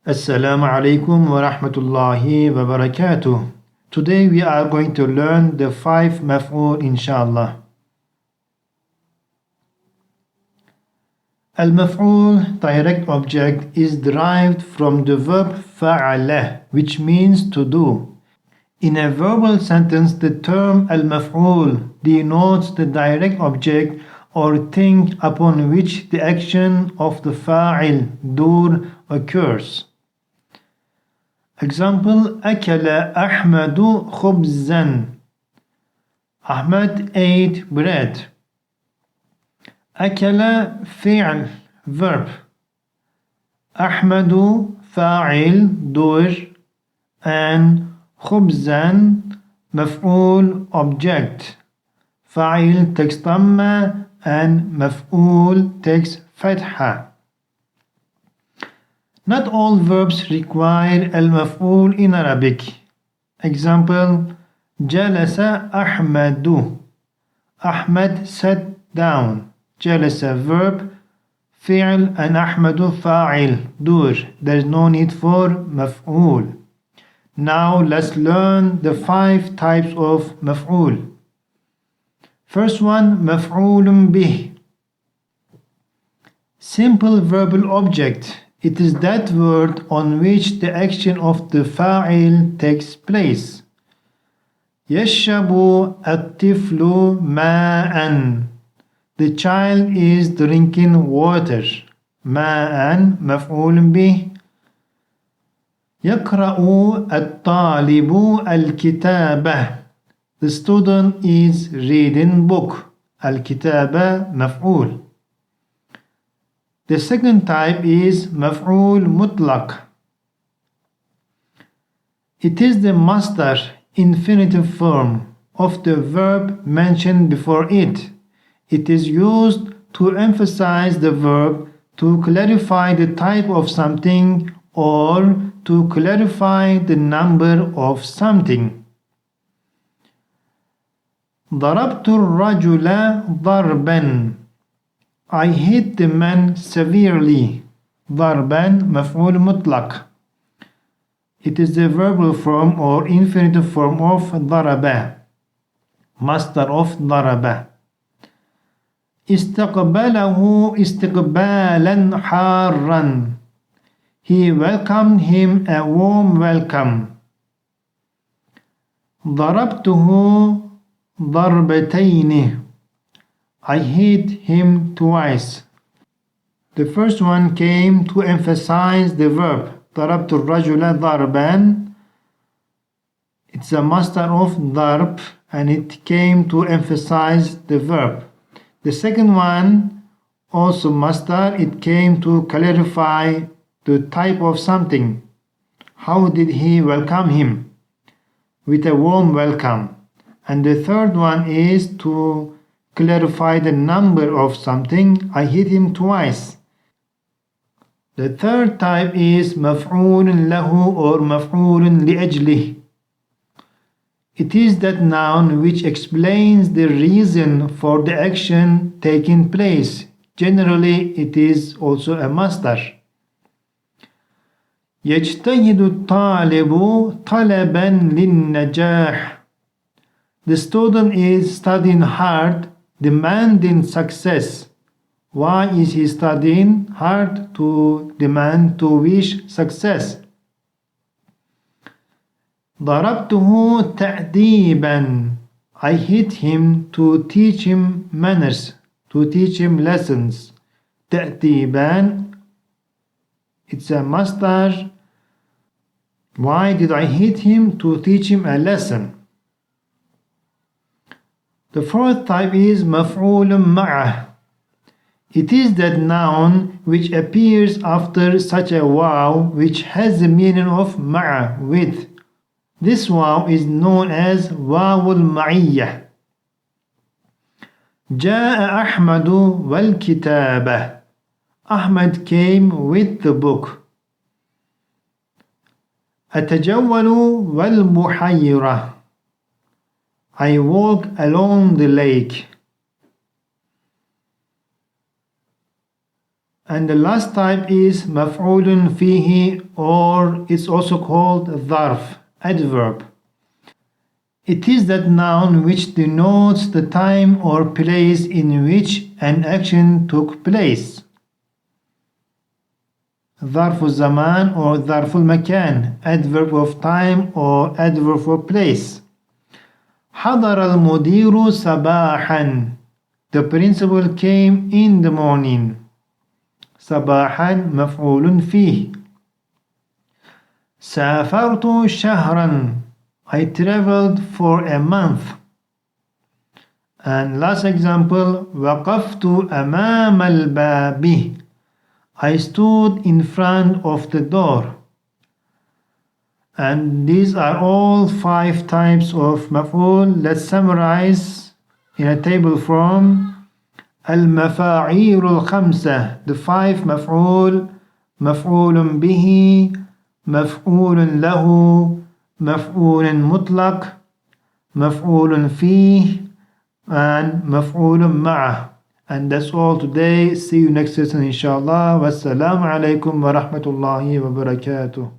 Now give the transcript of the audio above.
Assalamu alaikum wa rahmatullahi wa barakatuh. Today we are going to learn the 5 maf'ul inshallah. Al-maf'ul, direct object, is derived from the verb fa'ala, which means to do. In a verbal sentence, the term al-maf'ul denotes the direct object or thing upon which the action of the fa'il, dur, occurs. Example: أكل أحمد خبزا. Ahmad ate bread. أكل فعل verb. أحمد فاعل doer and خبزا مفعول object. فاعل takes ضمة and مفعول takes فتحة. Not all verbs require al-maf'ul in Arabic. Example: جلس أحمد. Ahmad sat down. جلس verb, فعل and أحمد فاعل, doer. There is no need for maf'ul. Now let's learn the 5 types of maf'ul. First one, maf'ul bih. Simple verbal object. It is that word on which the action of the fa'il takes place. يشرب الطفل ماءً. The child is drinking water. ماءً مفعول به. يقرأ الطالب الكتابة. The student is reading book. الكتابة مفعول. The second type is maf'ul mutlaq. It is the masdar infinitive form of the verb mentioned before it. It is used to emphasize the verb, to clarify the type of something, or to clarify the number of something. ضربت الرجل ضربا. I hit the man severely. ضربا مفعول مطلق. It is the verbal form or infinitive form of ضرب. Master of ضرب. استقبله استقبالا حارا. He welcomed him a warm welcome. ضربته ضربتين. I hit him twice. The first one came to emphasize the verb. ضربت الرجل ضربا. It's a master of ضرب and it came to emphasize the verb. The second one, also master, it came to clarify the type of something. How did he welcome him? With a warm welcome. And the third one is to clarify the number of something. I hit him twice. The third type is مفعول له or مفعول لأجله. It is that noun which explains the reason for the action taking place. Generally, it is also a masdar. يجتهد الطالب طلبا للنجاح. The student is studying hard, demanding success. Why is he studying hard? To demand, to wish success. ضربته تأديبا. I hit him to teach him manners, to teach him lessons. تأديبا, it's a masdar. Why did I hit him? To teach him a lesson. The fourth type is مفعول معه. It is that noun which appears after such a waw which has the meaning of ma'a, with. This waw is known as واو المعية. جاء أحمد والكتابة. Ahmad came with the book. أتجول والبحيرة. I walk along the lake. And the last type is مفعول فيه, or it's also called ظرف, adverb. It is that noun which denotes the time or place in which an action took place. ظرف الزمان or ظرف المكان, adverb of time or adverb of place. حضر المدير صباحا. The principal came in the morning. صباحا مفعول فيه. سافرت شهرا. I traveled for a month. And last example, وقفت أمام الباب. I stood in front of the door. And these are all 5 types of مفعول. Let's summarize in a table form. المفاعيل الخمسة, the 5 مفعول: مفعول به, مفعول له, مفعول مطلق, مفعول فيه, and مفعول معه. And that's all today. See you next lesson inshallah. Wassalamu alaikum wa rahmatullahi wa barakatuh.